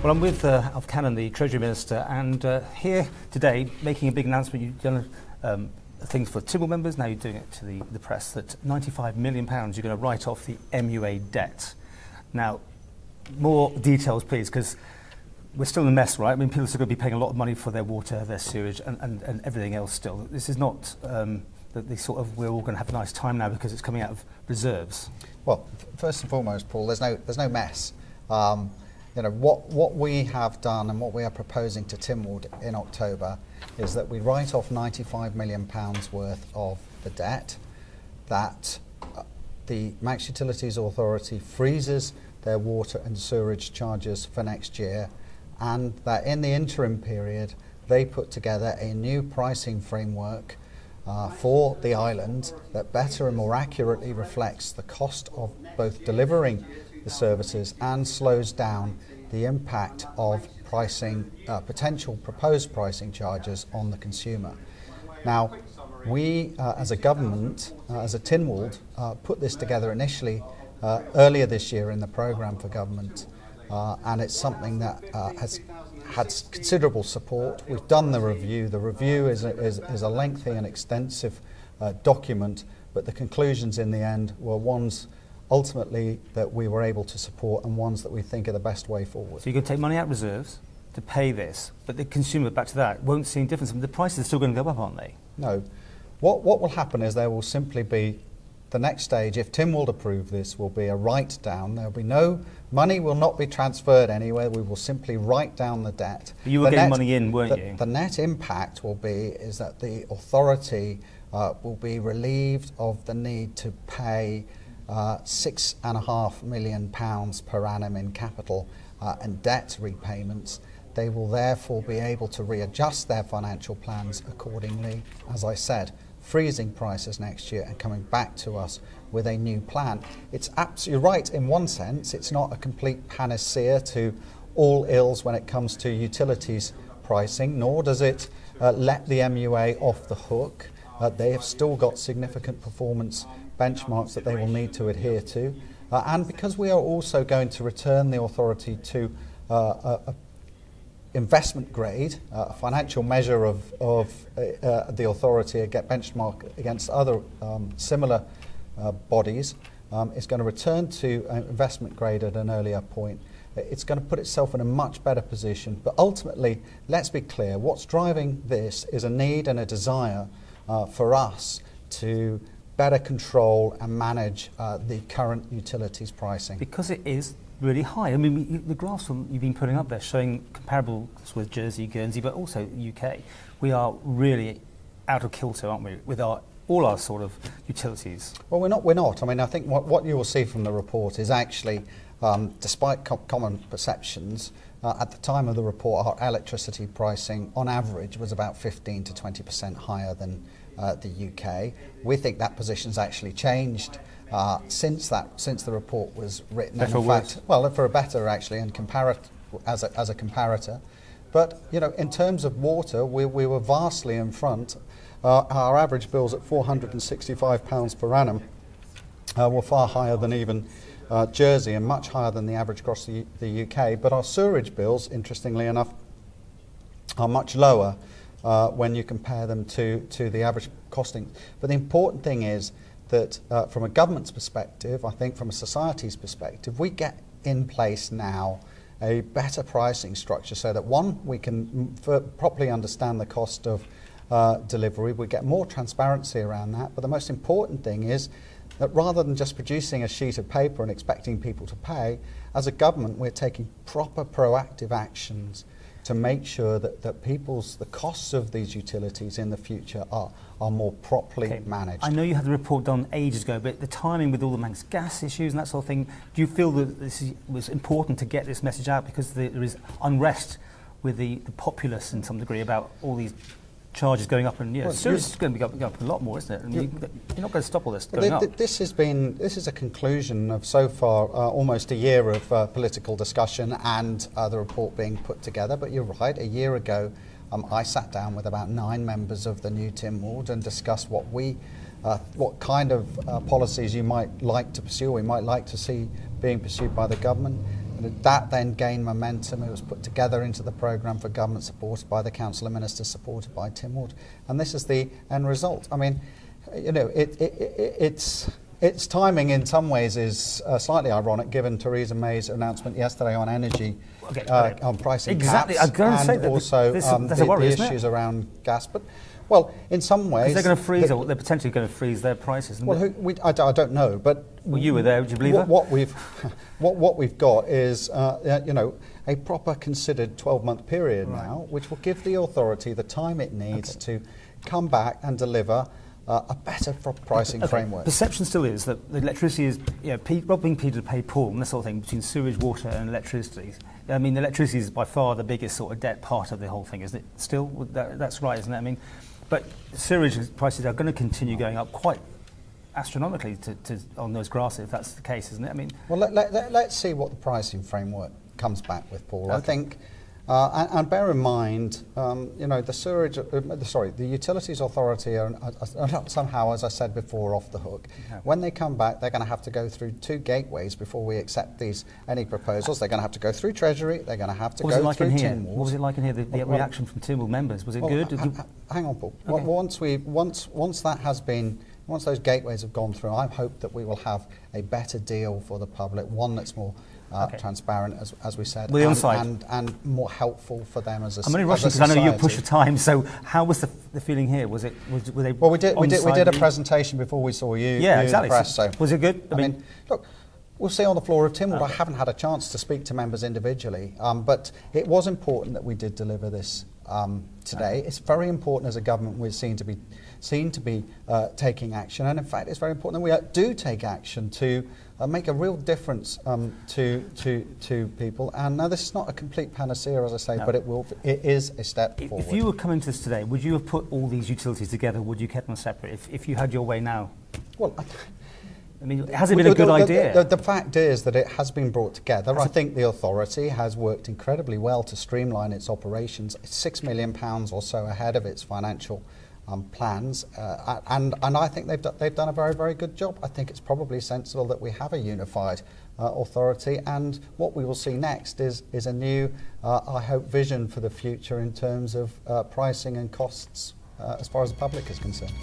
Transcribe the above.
Well, I'm with Alf Cannan, the Treasury Minister, and here today making a big announcement. You've done things for Tynwald Members, now you're doing it to the press, that £95 million you're going to write off the MUA debt. Now, more details please, because we're still in a mess, right? I mean, people are still going to be paying a lot of money for their water, their sewage and everything else still. This is not the sort of, we're all going to have a nice time now because it's coming out of reserves. Well, first and foremost, Paul, there's no mess. You know, what we have done and what we are proposing to Tynwald in October is that we write off £95 million worth of the debt, that the Manx Utilities Authority freezes their water and sewerage charges for next year, and that in the interim period they put together a new pricing framework for the island that better and more accurately reflects the cost of both delivering the services and slows down the impact of pricing, potential proposed pricing charges on the consumer. Now, we as a government, as a Tynwald, put this together initially earlier this year in the programme for government, and it's something that has had considerable support. We've done the review. The review is a lengthy and extensive document, but the conclusions in the end were ones ultimately that we were able to support and ones that we think are the best way forward. So you can take money out of reserves to pay this, but the consumer, back to that, won't see any difference. I mean, the prices are still going to go up, aren't they? No. What will happen is there will simply be, the next stage, if Tynwald approve this, will be a write down. There will be no, money will not be transferred anywhere. We will simply write down the debt. But you were getting money in, weren't you? The net impact will be is that the authority will be relieved of the need to pay £6.5 million per annum in capital and debt repayments. They will therefore be able to readjust their financial plans accordingly, as I said, freezing prices next year and coming back to us with a new plan. It's absolutely right in one sense. It's not a complete panacea to all ills when it comes to utilities pricing, nor does it let the MUA off the hook. They have still got significant performance benchmarks that they will need to adhere to. And because we are also going to return the authority to a investment grade, a financial measure of the authority, benchmark against other similar bodies, is going to return to investment grade at an earlier point. It's going to put itself in a much better position. But ultimately, let's be clear, what's driving this is a need and a desire for us to better control and manage the current utilities pricing. Because it is really high. I mean, the graphs you've been putting up there showing comparables with Jersey, Guernsey, but also UK. We are really out of kilter, aren't we, with all our sort of utilities? Well, we're not. I mean, I think what you will see from the report is actually, despite common perceptions, at the time of the report, our electricity pricing on average was about 15 to 20% higher than the UK. We think that position's actually changed since the report was written. Better and in fact, well, for a better actually, and as a comparator. But you know, in terms of water, we were vastly in front. Our average bills at £465 per annum were far higher than even Jersey and much higher than the average across the UK. But our sewerage bills, interestingly enough, are much lower when you compare them to the average costing. But the important thing is that from a government's perspective, I think from a society's perspective, we get in place now a better pricing structure so that one, we can properly understand the cost of delivery, we get more transparency around that, but the most important thing is that rather than just producing a sheet of paper and expecting people to pay, as a government we're taking proper proactive actions to make sure that the costs of these utilities in the future are more properly managed. I know you had the report done ages ago, but the timing with all the Manx gas issues and that sort of thing, do you feel that this was important to get this message out because there is unrest with the populace in some degree about all these charges going up, and it's going to be going up a lot more, isn't it? And you're not going to stop all this going up. This is a conclusion of so far almost a year of political discussion and the report being put together. But you're right, a year ago I sat down with about 9 members of the new Tynwald and discussed what kind of policies you might like to pursue, or we might like to see being pursued by the government. That then gained momentum. It was put together into the programme for government, supported by the Council of Ministers, supported by Tynwald, and this is the end result. I mean, you know, its timing in some ways is slightly ironic, given Theresa May's announcement yesterday on energy, on pricing exactly. caps, I'm going to say and that also there's a worry, the isn't issues it? around gas. But well, in some ways, they're going to freeze, or they're potentially going to freeze their prices. Well, I don't know, but well, you were there. Would you believe what we've got is you know, a proper considered 12-month period now, which will give the authority the time it needs to come back and deliver a better pricing framework. Perception still is that the electricity is, you know, robbing Peter to pay Paul and this sort of thing, between sewage, water and electricity. I mean, electricity is by far the biggest sort of debt part of the whole thing, isn't it? Still, that's right, isn't it? I mean, but sewage prices are going to continue going up quite astronomically on those graphs, if that's the case, isn't it? I mean, well, let's see what the pricing framework comes back with, Paul. I think, and bear in mind, you know, the Utilities Authority are not somehow, as I said before, off the hook. When they come back, they're going to have to go through 2 gateways before we accept any proposals. They're going to have to go through Treasury. They're going to have to go through Tynwald. What was it like in here? The reaction from Tynwald members, was it good? Hang on, Paul. Okay. Once those gateways have gone through, I hope that we will have a better deal for the public, one that's more transparent, as we said, and more helpful for them as a society. I'm only rushing because I know you push the time. So, how was the feeling here? Were they? Well, we did a presentation before we saw you. Yeah, exactly. The press, so was it good? I mean, look. We'll see on the floor of Tynwald. I haven't had a chance to speak to members individually, but it was important that we did deliver this today. It's very important as a government we're seen to be taking action, and in fact it's very important that we do take action to make a real difference to people. And now this is not a complete panacea, as I say, but it is a step forward. If you were coming to this today, would you have put all these utilities together? Would you keep them separate if you had your way now? Well, I mean, has it been a good idea? The fact is that it has been brought together. I think the authority has worked incredibly well to streamline its operations. It's £6 million or so ahead of its financial plans, and I think they've done a very, very good job. I think it's probably sensible that we have a unified authority, and what we will see next is a new, I hope, vision for the future in terms of pricing and costs as far as the public is concerned.